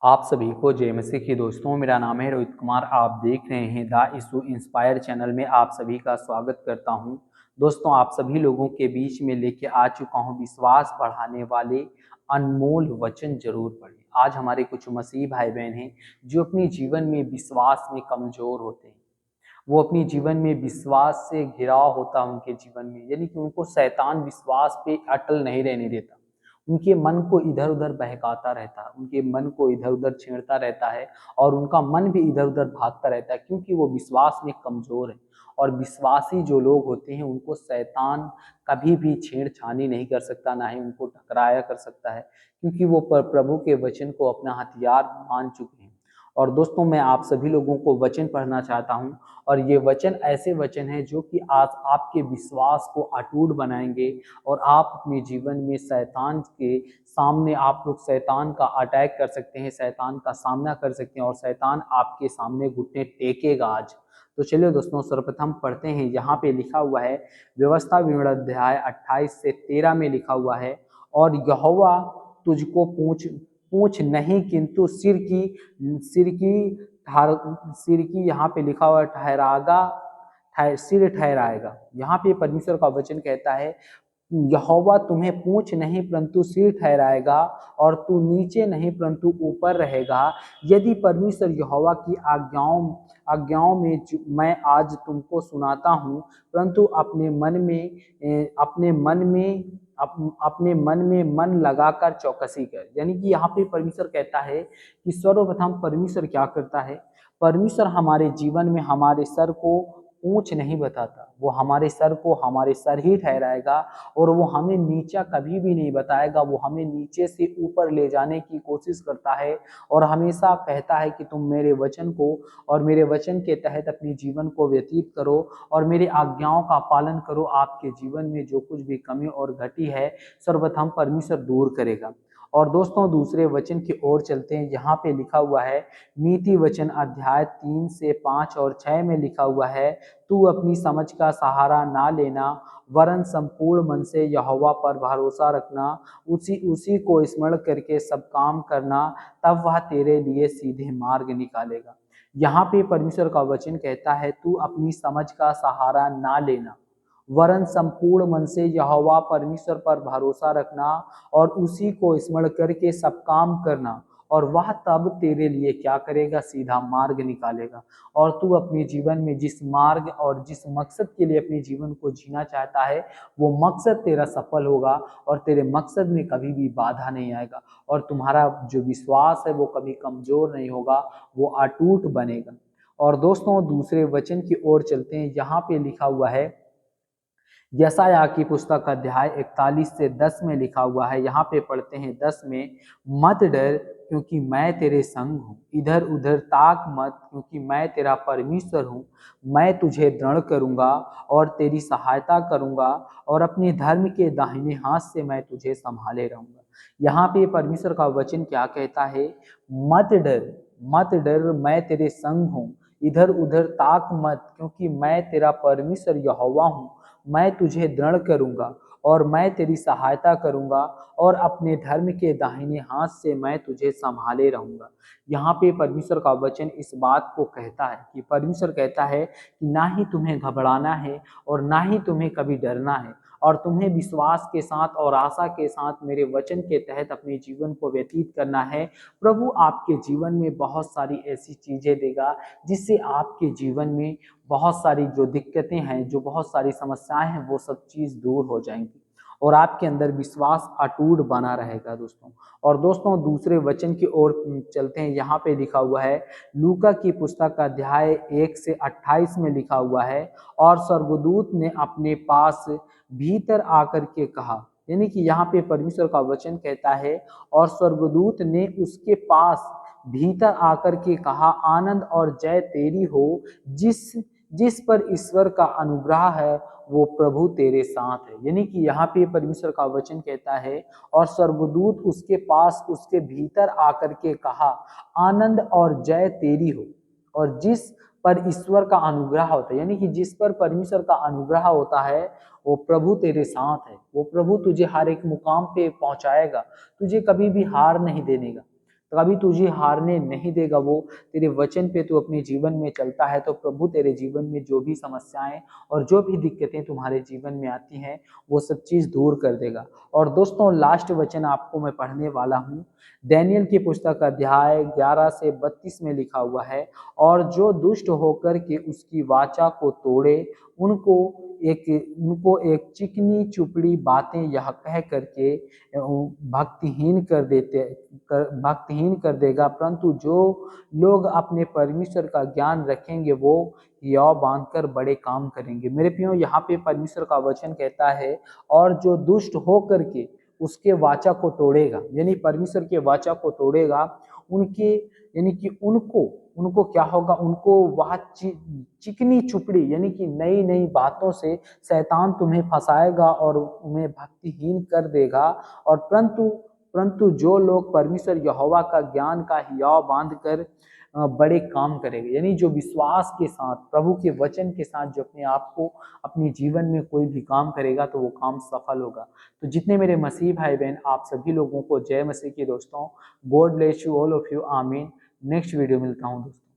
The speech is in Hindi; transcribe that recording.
आप सभी को जय मसीह की दोस्तों। मेरा नाम है रोहित कुमार। आप देख रहे हैं द इशू इंस्पायर चैनल में आप सभी का स्वागत करता हूं। दोस्तों, आप सभी लोगों के बीच में लेके आ चुका हूं विश्वास बढ़ाने वाले अनमोल वचन। जरूर पढ़ें। आज हमारे कुछ मसीह भाई बहन हैं जो अपने जीवन में विश्वास में कमजोर होते हैं। वो अपनी जीवन में विश्वास से घिराव होता है उनके जीवन में, यानी कि उनको शैतान विश्वास पे अटल नहीं रहने देता। उनके मन को इधर उधर बहकाता रहता है, उनके मन को इधर उधर छेड़ता रहता है और उनका मन भी इधर उधर भागता रहता है, क्योंकि वो विश्वास में कमजोर है। और विश्वासी जो लोग होते हैं उनको शैतान कभी भी छेड़छानी नहीं कर सकता, ना ही उनको टकराया कर सकता है, क्योंकि वो प्रभु के वचन को अपना हथियार मान चुके हैं। और दोस्तों, मैं आप सभी लोगों को वचन पढ़ना चाहता हूं, और ये वचन ऐसे वचन हैं जो कि आज आपके विश्वास को अटूट बनाएंगे और आप अपने जीवन में शैतान के सामने आप लोग शैतान का अटैक कर सकते हैं, शैतान का सामना कर सकते हैं और शैतान आपके सामने घुटने टेकेगा आज। तो चलिए दोस्तों, सर्वप्रथम पढ़ते हैं। यहाँ पे लिखा हुआ है, व्यवस्था विवरण अध्याय 28 से 13 में लिखा हुआ है, और यहोवा तुझको पूछ पूछ नहीं किंतु सिर की यहाँ पे लिखा हुआ सिर ठहराएगा। यहाँ पे परमेश्वर का वचन कहता है, यहोवा तुम्हें पूंछ नहीं परंतु सिर ठहराएगा, और तू नीचे नहीं परंतु ऊपर रहेगा। यदि परमेश्वर यहोवा की आज्ञाओं में मैं आज तुमको सुनाता हूँ, परंतु अपने मन में मन लगाकर चौकसी कर। यानी कि यहाँ पे परमेश्वर कहता है कि सर्वप्रथम परमेश्वर क्या करता है, परमेश्वर हमारे जीवन में हमारे सर को पूंछ नहीं बताता, वो हमारे सर को हमारे सर ही ठहराएगा, और वो हमें नीचा कभी भी नहीं बताएगा। वो हमें नीचे से ऊपर ले जाने की कोशिश करता है और हमेशा कहता है कि तुम मेरे वचन को और मेरे वचन के तहत अपने जीवन को व्यतीत करो और मेरे आज्ञाओं का पालन करो। आपके जीवन में जो कुछ भी कमी और घटी है, सर्वप्रथम परमेश्वर दूर करेगा। और दोस्तों, दूसरे वचन की ओर चलते हैं। यहाँ पे लिखा हुआ है, नीति वचन अध्याय 3 से 5 और 6 में लिखा हुआ है, तू अपनी समझ का सहारा ना लेना, वरन संपूर्ण मन से यहोवा पर भरोसा रखना, उसी को स्मरण करके सब काम करना, तब वह तेरे लिए सीधे मार्ग निकालेगा। यहाँ पे परमेश्वर का वचन कहता है, तू अपनी समझ का सहारा ना लेना, वरन संपूर्ण मन से यहोवा परमेश्वर पर भरोसा रखना और उसी को स्मरण करके सब काम करना, और वह तब तेरे लिए क्या करेगा, सीधा मार्ग निकालेगा। और तू अपने जीवन में जिस मार्ग और जिस मकसद के लिए अपने जीवन को जीना चाहता है, वो मकसद तेरा सफल होगा और तेरे मकसद में कभी भी बाधा नहीं आएगा, और तुम्हारा जो विश्वास है वो कभी कमजोर नहीं होगा, वो अटूट बनेगा। और दोस्तों, दूसरे वचन की ओर चलते हैं। यहाँ पे लिखा हुआ है, यशायाह की पुस्तक अध्याय 41 से 10 में लिखा हुआ है। यहाँ पे पढ़ते हैं 10 में, मत डर क्योंकि मैं तेरे संग हूँ, इधर उधर ताक मत क्योंकि मैं तेरा परमेश्वर हूँ। मैं तुझे दृढ़ करूँगा और तेरी सहायता करूँगा, और अपने धर्म के दाहिने हाथ से मैं तुझे संभाले रहूँगा। यहाँ पे परमेश्वर का वचन क्या कहता है, मत डर, मत डर, मैं तेरे संग हूँ, इधर उधर ताक मत क्योंकि मैं तेरा परमेश्वर यहोवा हूँ। मैं तुझे दृढ़ करूंगा और मैं तेरी सहायता करूंगा, और अपने धर्म के दाहिने हाथ से मैं तुझे संभाले रहूंगा। यहाँ पे परमेश्वर का वचन इस बात को कहता है कि परमेश्वर कहता है कि ना ही तुम्हें घबराना है और ना ही तुम्हें कभी डरना है, और तुम्हें विश्वास के साथ और आशा के साथ मेरे वचन के तहत अपने जीवन को व्यतीत करना है। प्रभु आपके जीवन में बहुत सारी ऐसी चीजें देगा जिससे आपके जीवन में बहुत सारी जो दिक्कतें हैं, जो बहुत सारी समस्याएं हैं, वो सब चीज दूर हो जाएंगी और आपके अंदर विश्वास अटूट बना रहेगा दोस्तों। और दोस्तों, दूसरे वचन की ओर चलते हैं। यहाँ पे लिखा हुआ है, लूका की पुस्तक का अध्याय 1 से 28 में लिखा हुआ है, और स्वर्गदूत ने अपने पास भीतर आकर के कहा। यानी कि यहाँ पे परमेश्वर का वचन कहता है, और स्वर्गदूत ने उसके पास भीतर आकर के कहा, आनंद और जय तेरी हो, जिस जिस पर ईश्वर का अनुग्रह है, वो प्रभु तेरे साथ है। यानी कि यहाँ पे परमेश्वर का वचन कहता है, और स्वर्गदूत उसके पास उसके भीतर आकर के कहा, आनंद और जय तेरी हो, और जिस पर ईश्वर का अनुग्रह होता है, यानी कि जिस पर परमेश्वर का अनुग्रह होता है, वो प्रभु तेरे साथ है। वो प्रभु तुझे हर एक मुकाम पे पहुंचाएगा, तुझे कभी भी हार नहीं देनेगा। कभी तुझे हारने नहीं देगा वो। तेरे वचन पे तू अपने जीवन में चलता है तो प्रभु तेरे जीवन में जो भी समस्याएं और जो भी दिक्कतें तुम्हारे जीवन में आती हैं वो सब चीज दूर कर देगा। और दोस्तों लास्ट वचन आपको मैं पढ़ने वाला हूँ। दानियेल की पुस्तक अध्याय 11 से 32 में लिखा हुआ है, और जो दुष्ट होकर के उसकी वाचा को तोड़े उनको एक चिकनी चुपड़ी बातें यह कह करके भक्तिहीन कर देगा, परंतु जो लोग अपने परमेश्वर का ज्ञान रखेंगे वो यौ बांधकर बड़े काम करेंगे। मेरे प्रियो यहाँ पे परमेश्वर का वचन कहता है, और जो दुष्ट हो करके उसके वाचा को तोड़ेगा, यानी परमेश्वर के वाचा को तोड़ेगा, उनके यानी कि उनको उनको क्या होगा, उनको वह चिकनी चुपड़ी यानी कि नई नई बातों से शैतान तुम्हें फंसाएगा और उन्हें भक्तिहीन कर देगा। और परंतु परंतु जो लोग परमेश्वर यहोवा का ज्ञान का हियाव बांध कर बड़े काम करेंगे, यानी जो विश्वास के साथ प्रभु के वचन के साथ जो अपने आप को अपने जीवन में कोई भी काम करेगा तो वो काम सफल होगा। तो जितने मेरे मसीह भाई बहन, आप सभी लोगों को जय मसीह की दोस्तों। God bless you all of you. आमीन। नेक्स्ट वीडियो मिलता हूँ दोस्तों।